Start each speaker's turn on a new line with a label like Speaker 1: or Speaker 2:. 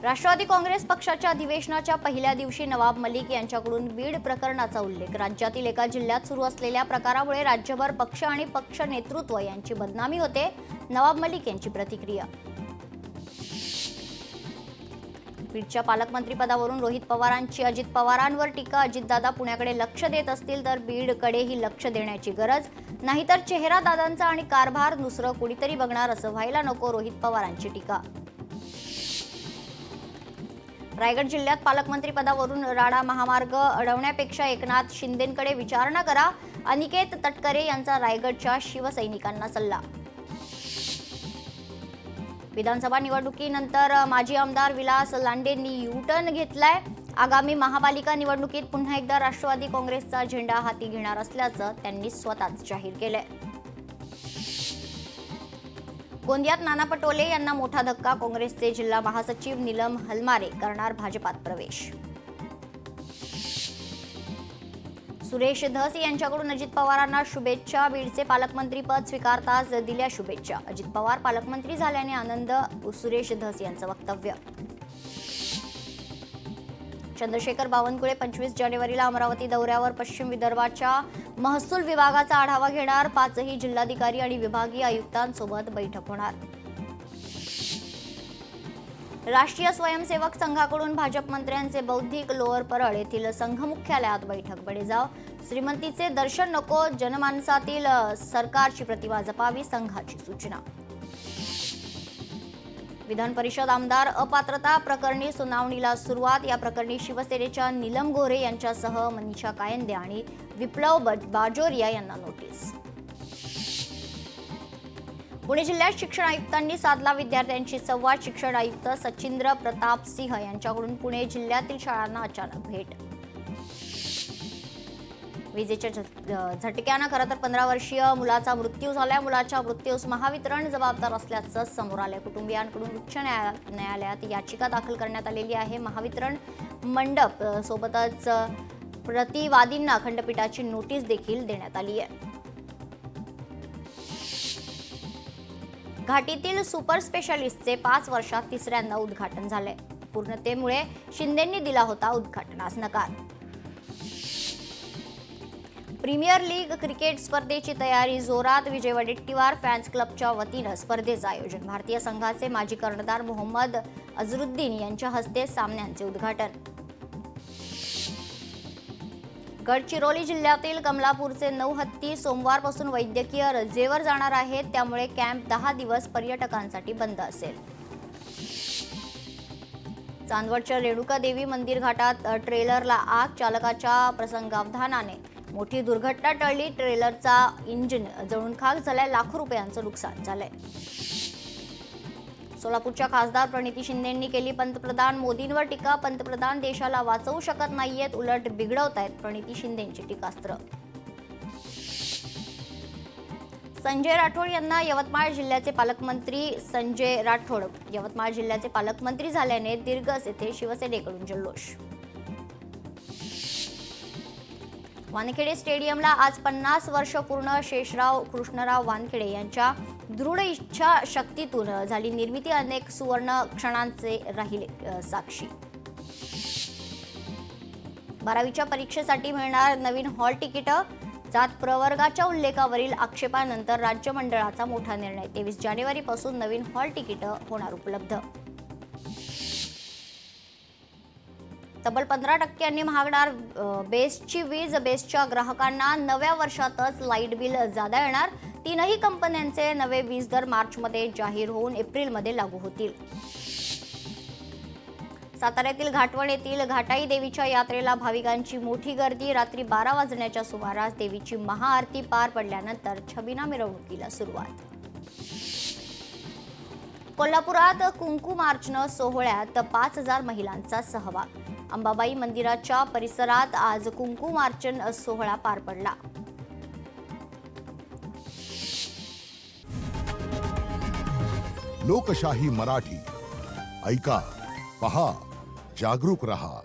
Speaker 1: राष्ट्रवादी काँग्रेस पक्षाच्या अधिवेशनाच्या पहिल्या दिवशी नवाब मलिक यांच्याकडून बीड प्रकरणाचा उल्लेख। राज्यातील एका जिल्ह्यात सुरू असलेल्या प्रकारामुळे राज्यभर पक्ष आणि पक्ष नेतृत्व यांची बदनामी होते। नवाब मलिक यांची प्रतिक्रिया। बीडच्या पालकमंत्रीपदावरून रोहित पवारांची अजित पवारांवर टीका। अजितदादा पुण्याकडे लक्ष देत असतील तर बीडकडेही लक्ष देण्याची गरज, नाहीतर चेहरा दादांचा आणि कारभार दुसरं कोणीतरी बघणार असं व्हायला नको। रोहित पवारांची टीका। रायगड जिल्ह्यात पालकमंत्री पदावरून राडा महामार्ग अडवण्यापेक्षा एकनाथ शिंदेंकडे विचारणा करा। अनिकेत तटकरे यांचा रायगडच्या शिवसैनिकांना सल्ला। विधानसभा निवडणुकीनंतर माजी आमदार विलास लांडेंनी यू-टर्न घेतलाय। आगामी महापालिका निवडणुकीत पुन्हा एकदा राष्ट्रवादी काँग्रेसचा झेंडा हाती घेणार असल्याचं त्यांनी स्वतःच जाहीर केलंय। गोंदियात नाना पटोले यांना मोठा धक्का। काँग्रेसचे जिल्हा महासचिव नीलम हलमारे करणार भाजपात प्रवेश। सुरेश धस यांच्याकडून अजित पवारांना शुभेच्छा। बीडचे पालकमंत्रीपद स्वीकारताच दिल्या शुभेच्छा। अजित पवार पालकमंत्री झाल्याने आनंद, सुरेश धस यांचं वक्तव्य। चंद्रशेखर बावनकुळे 25 जानेवारीला अमरावती दौऱ्यावर पश्चिम विदर्भाच्या महसूल विभागाचा आढावा घेणार। 5ही जिल्हाधिकारी आणि विभागीय आयुक्तांसोबत बैठक होणार। राष्ट्रीय स्वयंसेवक संघाकडून भाजप मंत्र्यांचे बौद्धिक लोअर परळ येथील संघ मुख्यालयात बैठक। बडेजाव श्रीमंतीचे दर्शन नको, जनमानसातील सरकारची प्रतिमा जपावी, संघाची सूचना। विधान परिषद आमदार अपात्रता प्रकरणी सुनावणीला सुरुवात। या प्रकरणी शिवसेनेच्या नीलम गोरे यांच्यासह मनीषा कायंदे आणि विप्लव बाजोरिया यांना नोटीस। पुणे जिल्ह्यात शिक्षण आयुक्तांनी साधला विद्यार्थ्यांशी संवाद। शिक्षण आयुक्त सचिंद्र प्रताप सिंह यांच्याकडून पुणे जिल्ह्यातील शाळांना अचानक भेट। विजेच्या झटक्यानं खरं तर 15 वर्षीय मुलाचा मृत्यू झाला। मुलाच्या मृत्यूस महावितरण जबाबदार असल्याचं समोर आलंय। कुटुंबियांकडून उच्च न्यायालयात याचिका दाखल करण्यात आलेली आहे। महावितरण मंडप सोबतच प्रतिवादींना खंडपीठाची नोटीस देखील देण्यात आली आहे। घाटीतील सुपर स्पेशालिस्टचे 5 वर्षात तिसऱ्यांदा उद्घाटन झाले। पूर्णतेमुळे शिंदेंनी दिला होता उद्घाटनास नकार। प्रीमियर लीग क्रिकेट स्पर्धेची तयारी जोरात। विजय वडेट्टीवार फॅन्स क्लबच्या वतीनं स्पर्धेचं आयोजन। भारतीय संघाचे माजी कर्णधार मोहम्मद अझरुद्दीन यांच्या हस्ते सामन्यांचे उद्घाटन। गडचिरोली जिल्ह्यातील कमलापूरचे 9 हत्ती सोमवारपासून वैद्यकीय रजेवर जाणार आहेत। त्यामुळे कॅम्प 10 दिवस पर्यटकांसाठी बंद असेल। चांदवडच्या रेणुका देवी मंदिर घाटात ट्रेलरला आग, चालकाच्या प्रसंगावधानाने मोठी दुर्घटना टळली। ट्रेलरचा इंजिन जळून खाक झालाय। लाखो रुपयांचं नुकसान झालंय। सोलापूरच्या खासदार प्रणिती शिंदेंनी केली पंतप्रधान मोदींवर टीका। पंतप्रधान देशाला वाचवू शकत नाहीयेत, उलट बिघडवतायत, प्रणिती शिंदेंची टीकास्त्र। संजय राठोड यांना यवतमाळ जिल्ह्याचे पालकमंत्री संजय राठोड यवतमाळ जिल्ह्याचे पालकमंत्री झाल्याने दिर्गस येथे शिवसेनेकडून जल्लोष। वानखेडे स्टेडियमला आज 50 वर्ष पूर्ण। शेषराव कृष्णराव वानखेडे यांच्या दृढ इच्छा शक्तीतून झाली निर्मिती। अनेक सुवर्ण क्षणांचे राहिले साक्षी। 12वीच्या परीक्षेसाठी मिळणार नवीन हॉल तिकीट। जात प्रवर्गाच्या उल्लेखावरील आक्षेपानंतर राज्य मंडळाचा मोठा निर्णय। 23 जानेवारीपासून नवीन हॉल तिकीट होणार उपलब्ध। तब्बल 15% महागणार बेस्टची वीज। बेस्टच्या ग्राहकांना नव्या वर्षातच लाईट बिल जादा येणार। 3ही कंपन्यांचे नवे वीज दर मार्चमध्ये जाहीर होऊन एप्रिलमध्ये लागू होतील। साताऱ्यातील घाटवळ येथील घाटाई देवीच्या यात्रेला भाविकांची मोठी गर्दी। रात्री 12 वाजण्याच्या सुमारास देवीची महाआरती पार पडल्यानंतर छबिना मिरवणुकीला सुरुवात। कोल्हापुरात कुंकू मार्चनं सोहळ्यात 5000 महिलांचा सहभाग। अंबाबाई मंदिराच्या परिसरात आज कुंकू मार्चन सोहळा पार पडला।
Speaker 2: लोकशाही मराठी ऐका, पहा, जागरूक रहा।